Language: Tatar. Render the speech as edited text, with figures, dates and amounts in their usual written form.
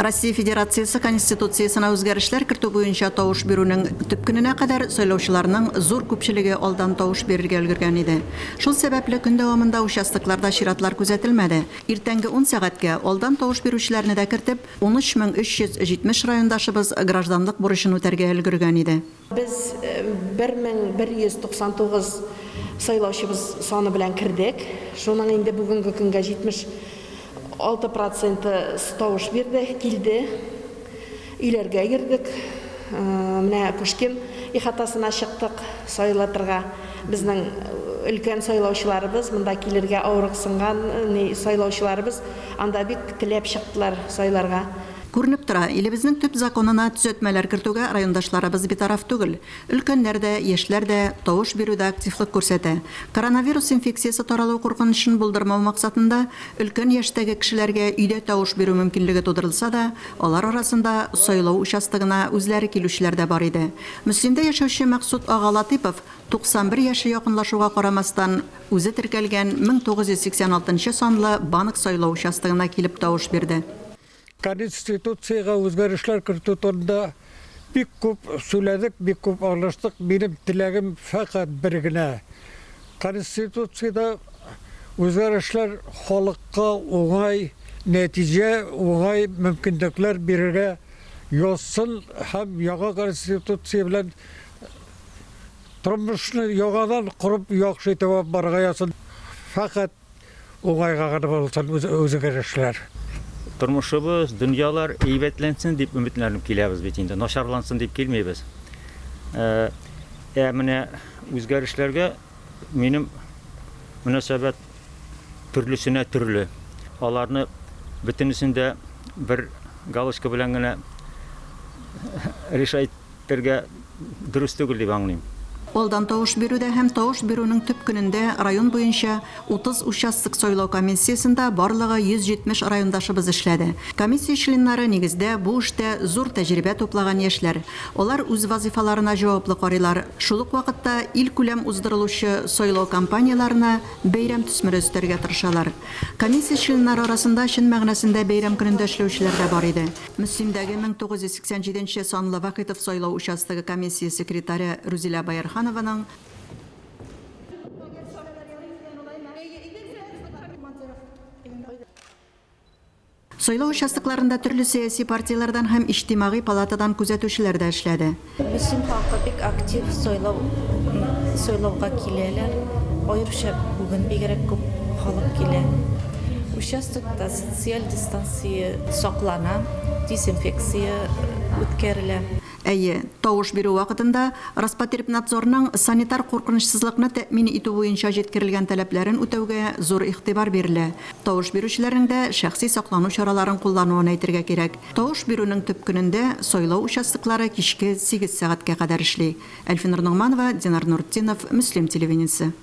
Россия Федерациясы Конституциясына үзгәрешләр кертү буенча тавыш бирүнең төп көненә кадәр сайлаучыларның зур күпчелеге алдан тавыш бирергә өлгергән иде. Шул сәбәпле көн дәвамында участокларда чиратлар күзәтелмәде. Иртәнге 10 сәгатькә алдан тавыш бирүчеләрне дә кертеп, 13370 райондашыбыз гражданлык бурычын үтәргә өлгергән иде. Biz 1199 сайлаучыбыз саны белән кирдек. Шуның инде бүгенге көнгә 76% тавыш бирде, килде. Үйләргә йөрдек. Менә Пушкин ихатасына чыктык сайлатырга. Безнең өлкән сайлаучыларыбыз, монда килергә авырыксынган сайлаучыларыбыз анда бик теләп чыктылар сайларга. Күренеп тора, илебезнең төп законына төзәтмәләр кертүгә райондашларыбыз битараф түгел. Өлкәннәр дә, яшьләр дә тавыш бирүдә активлык күрсәтә. Коронавирус инфекциясе таралу куркынычын булдырмау максатында өлкән яшьтәге кешеләргә өйдә тавыш бирү мөмкинлеге тудырылса да, алар арасында сайлау участогына үзләре килүчеләр дә бар иде. Мөслимдә яшәүче Максут Агалатипов 91 яше якынлашуга карамастан үзе теркәлгән 1986 санлы банк сайлау участогына килеп тавыш бирде. Конституцияга үзгәрешләр кертү турында бик күп сөйләдек, бик күп аңлаштык. Минем теләгем фақат бер генә. Конституциядә үзгәрешләр халыкка уңай нәтиҗә, уңай мөмкинлекләр бирергә язсын һәм яңа конституция белән тормышны яңадан корып яхшы итеп барырга язсын. Фақат уңайга гына булсын үзгәрешләр. Тормышыбыз, дөньялар әйбәтләнсен дип өметләнеп киләбез бит инде. Начарлансын дип килмәйбез. Менә үзгәрешләргә минем мөнәсәбәт төрлесенә төрле. Аларны бөтенесендә бер галочка белән генә решайтырга дөрес түгел дип аңлыйм. Алдан тавыш бирүдә һәм тавыш бирүнең төп көнендә район буенча 30 участок сайлау комиссиясында барлыгы 170 райондашыбыз эшләде. Комиссия членнары нигездә бу эштә зур тәҗрибә туплаган яшьләр. Алар үз вазифаларына җаваплы карыйлар. Шул ук вакытта ил күләм уздырылучы сайлау кампанияларына бәйрәм төсмере өстәргә тырышалар. Комиссия членнары арасында чын мәгънәсендә бәйрәм көнендә эшләүчеләр дә бар иде. Мөслимдәге 1987 санлы Вакытов сайлау участогы комиссия секретаре Рузилә Баярхан сайлау участокларында төрле сәяси партиялардан һәм иҗтимагый палатадан күзәтүчеләр дә эшләде. Мөслим халкы бик актив сайлауга киләләр. Аеруча бүген бигрәк күп халык килә. Участокта социаль дистанция саклана, дезинфекция үткәрелә. Әйе, тавыш бирү вакытында Роспотребнадзорның санитар куркынычсызлыкны тәэмин итү буенча җиткерелгән таләпләрен үтәүгә зур игътибар бирелә. Тавыш бирүчеләрнең дә шәхси саклану чараларын куллануын әйтергә кирәк. Тавыш бирүнең төп көнендә сайлау участоклары кичке 8 сәгатькә кадәр эшли. Әлфинур Нугманова, Динар Нуртдинов, Мөслим телевидениесе.